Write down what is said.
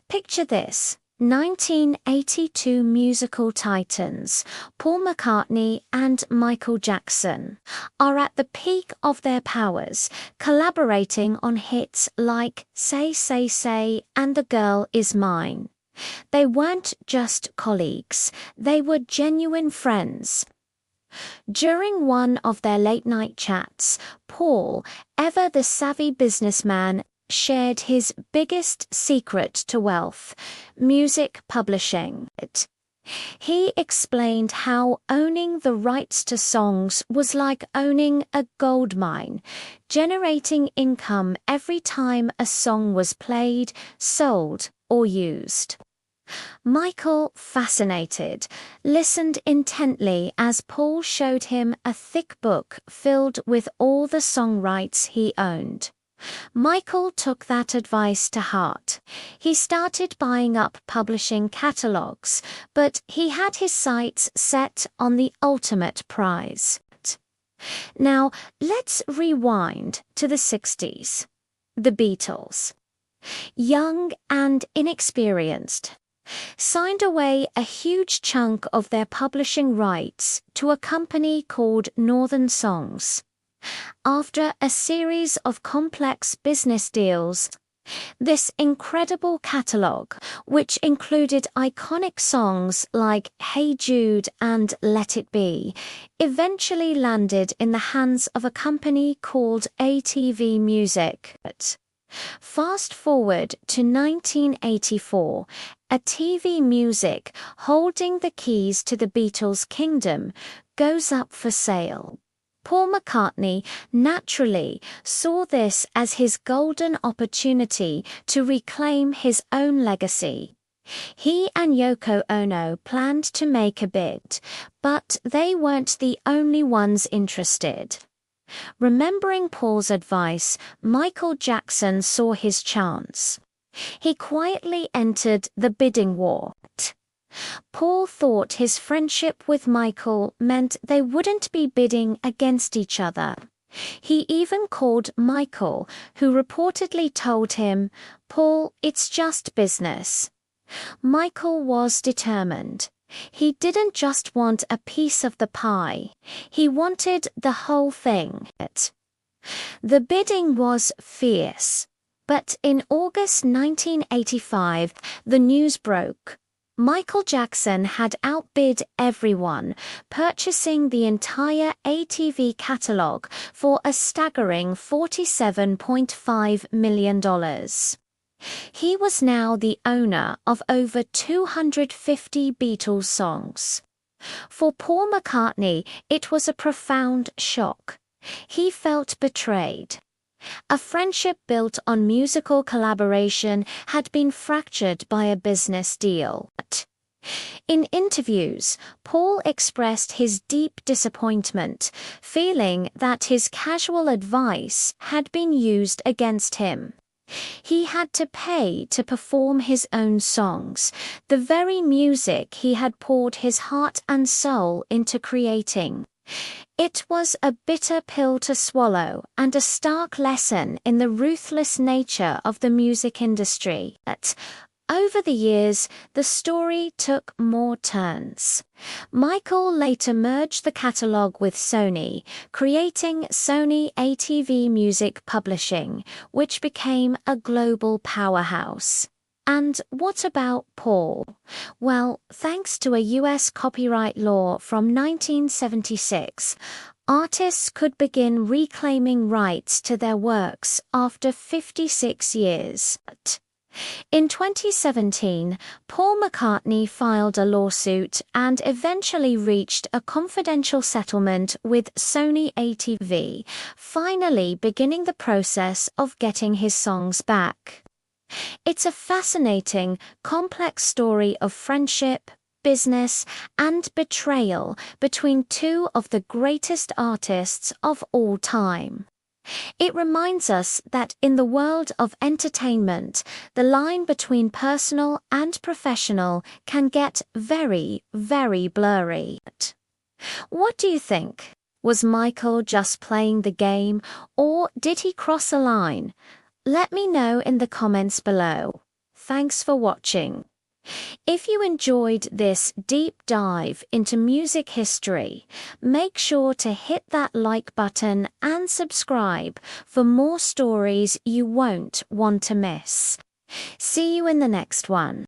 Picture this. 1982 musical titans, Paul McCartney and Michael Jackson, are at the peak of their powers, collaborating on hits like Say, Say, Say and The Girl Is Mine. They weren't just colleagues, they were genuine friends. During one of their late-night chats, Paul, ever the savvy businessman, shared his biggest secret to wealth: music publishing. He explained how owning the rights to songs was like owning a gold mine, generating income every time a song was played, sold, or used. Michael, fascinated, listened intently as Paul showed him a thick book filled with all the song rights he owned. Michael took that advice to heart. He started buying up publishing catalogs, but he had his sights set on the ultimate prize. Now, let's rewind to the 60s. The Beatles, young and inexperienced, signed away a huge chunk of their publishing rights to a company called Northern Songs. After a series of complex business deals, this incredible catalogue, which included iconic songs like Hey Jude and Let It Be, eventually landed in the hands of a company called ATV Music. Fast forward to 1984, ATV Music, holding the keys to the Beatles' kingdom, goes up for sale. Paul McCartney naturally saw this as his golden opportunity to reclaim his own legacy. He and Yoko Ono planned to make a bid, but they weren't the only ones interested. Remembering Paul's advice, Michael Jackson saw his chance. He quietly entered the bidding war. Paul thought his friendship with Michael meant they wouldn't be bidding against each other. He even called Michael, who reportedly told him, "Paul, it's just business." Michael was determined. He didn't just want a piece of the pie. He wanted the whole thing. The bidding was fierce. But in August 1985, the news broke. Michael Jackson had outbid everyone, purchasing the entire ATV catalogue for a staggering $47.5 million. He was now the owner of over 250 Beatles songs. For Paul McCartney, it was a profound shock. He felt betrayed. A friendship built on musical collaboration had been fractured by a business deal. In interviews, Paul expressed his deep disappointment, feeling that his casual advice had been used against him. He had to pay to perform his own songs, the very music he had poured his heart and soul into creating. It was a bitter pill to swallow and a stark lesson in the ruthless nature of the music industry. Over the years, the story took more turns. Michael later merged the catalogue with Sony, creating Sony ATV Music Publishing, which became a global powerhouse. And what about Paul? Well, thanks to a US copyright law from 1976, artists could begin reclaiming rights to their works after 56 years. In 2017, Paul McCartney filed a lawsuit and eventually reached a confidential settlement with Sony ATV, finally beginning the process of getting his songs back. It's a fascinating, complex story of friendship, business, and betrayal between two of the greatest artists of all time. It reminds us that in the world of entertainment, the line between personal and professional can get very, very blurry. What do you think? Was Michael just playing the game, or did he cross a line? Let me know in the comments below. thanks for watching. If you enjoyed this deep dive into music history, make sure to hit that like button and subscribe for more stories you won't want to miss. See you in the next one.